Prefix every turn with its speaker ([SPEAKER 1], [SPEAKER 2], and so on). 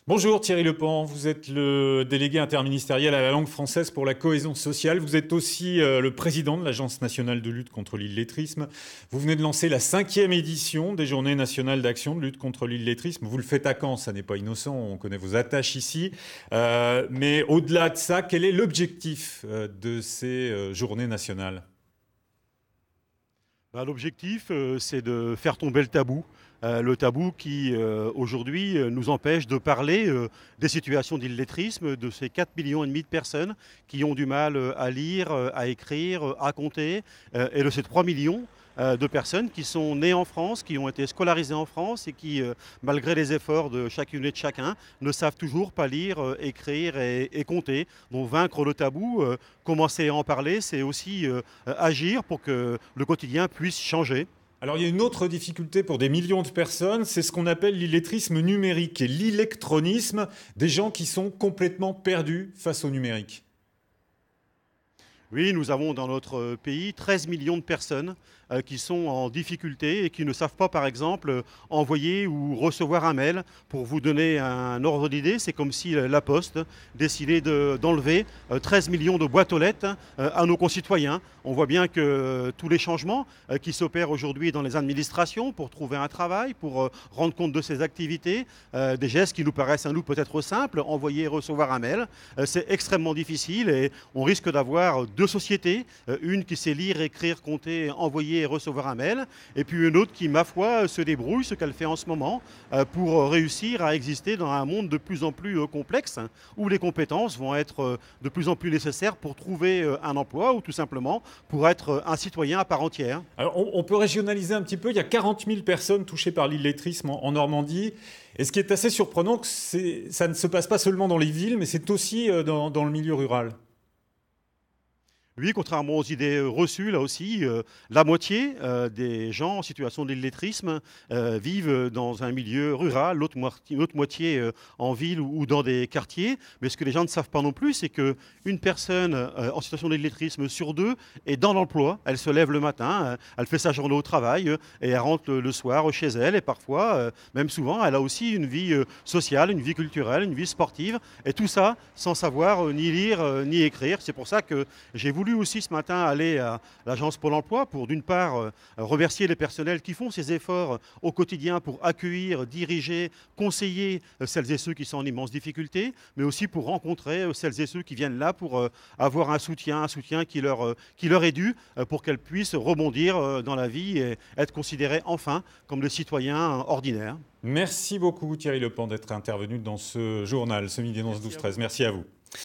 [SPEAKER 1] Bonjour Thierry Lepan, vous êtes le délégué interministériel à la langue française pour la cohésion sociale. Vous êtes aussi le président de l'Agence nationale de lutte contre l'illettrisme. Vous venez de lancer la 5e édition des Journées nationales d'action de lutte contre l'illettrisme. Vous le faites à Caen, ça n'est pas innocent, on connaît vos attaches ici. Mais au-delà de ça, quel est l'objectif de ces Journées nationales ?
[SPEAKER 2] L'objectif, c'est de faire tomber le tabou qui, aujourd'hui, nous empêche de parler des situations d'illettrisme de ces 4,5 millions de personnes qui ont du mal à lire, à écrire, à compter, et de ces 3 millions de personnes qui sont nées en France, qui ont été scolarisées en France et qui, malgré les efforts de chacune et de chacun, ne savent toujours pas lire, écrire et compter. Donc vaincre le tabou, commencer à en parler, c'est aussi agir pour que le quotidien puisse changer.
[SPEAKER 1] Alors il y a une autre difficulté pour des millions de personnes, c'est ce qu'on appelle l'illettrisme numérique et l'électronisme, des gens qui sont complètement perdus face au numérique.
[SPEAKER 2] Oui, nous avons dans notre pays 13 millions de personnes qui sont en difficulté et qui ne savent pas, par exemple, envoyer ou recevoir un mail. Pour vous donner un ordre d'idée, c'est comme si la Poste décidait d'enlever 13 millions de boîtes aux lettres à nos concitoyens. On voit bien que tous les changements qui s'opèrent aujourd'hui dans les administrations pour trouver un travail, pour rendre compte de ses activités, des gestes qui nous paraissent à nous peut-être simples, envoyer et recevoir un mail, c'est extrêmement difficile et on risque d'avoir deux sociétés, une qui sait lire, écrire, compter, envoyer et recevoir un mail, et puis une autre qui, ma foi, se débrouille, ce qu'elle fait en ce moment, pour réussir à exister dans un monde de plus en plus complexe, où les compétences vont être de plus en plus nécessaires pour trouver un emploi ou tout simplement pour être un citoyen à part entière.
[SPEAKER 1] Alors on peut régionaliser un petit peu, il y a 40 000 personnes touchées par l'illettrisme en Normandie, et ce qui est assez surprenant, ça ne se passe pas seulement dans les villes, mais c'est aussi dans le milieu rural.
[SPEAKER 2] Oui, contrairement aux idées reçues, là aussi, la moitié des gens en situation d'illettrisme vivent dans un milieu rural, l'autre moitié en ville ou dans des quartiers. Mais ce que les gens ne savent pas non plus, c'est qu'une personne en situation d'illettrisme sur deux est dans l'emploi. Elle se lève le matin, elle fait sa journée au travail et elle rentre le soir chez elle. Et parfois, même souvent, elle a aussi une vie sociale, une vie culturelle, une vie sportive. Et tout ça sans savoir ni lire ni écrire. C'est pour ça que j'ai voulu aussi ce matin aller à l'agence Pôle emploi pour d'une part remercier les personnels qui font ces efforts au quotidien pour accueillir, diriger, conseiller celles et ceux qui sont en immense difficulté, mais aussi pour rencontrer celles et ceux qui viennent là pour avoir un soutien qui leur est dû pour qu'elles puissent rebondir dans la vie et être considérées enfin comme des citoyens ordinaires.
[SPEAKER 1] Merci beaucoup Thierry Lepan d'être intervenu dans ce journal, ce midi 11 12 13. Merci à vous.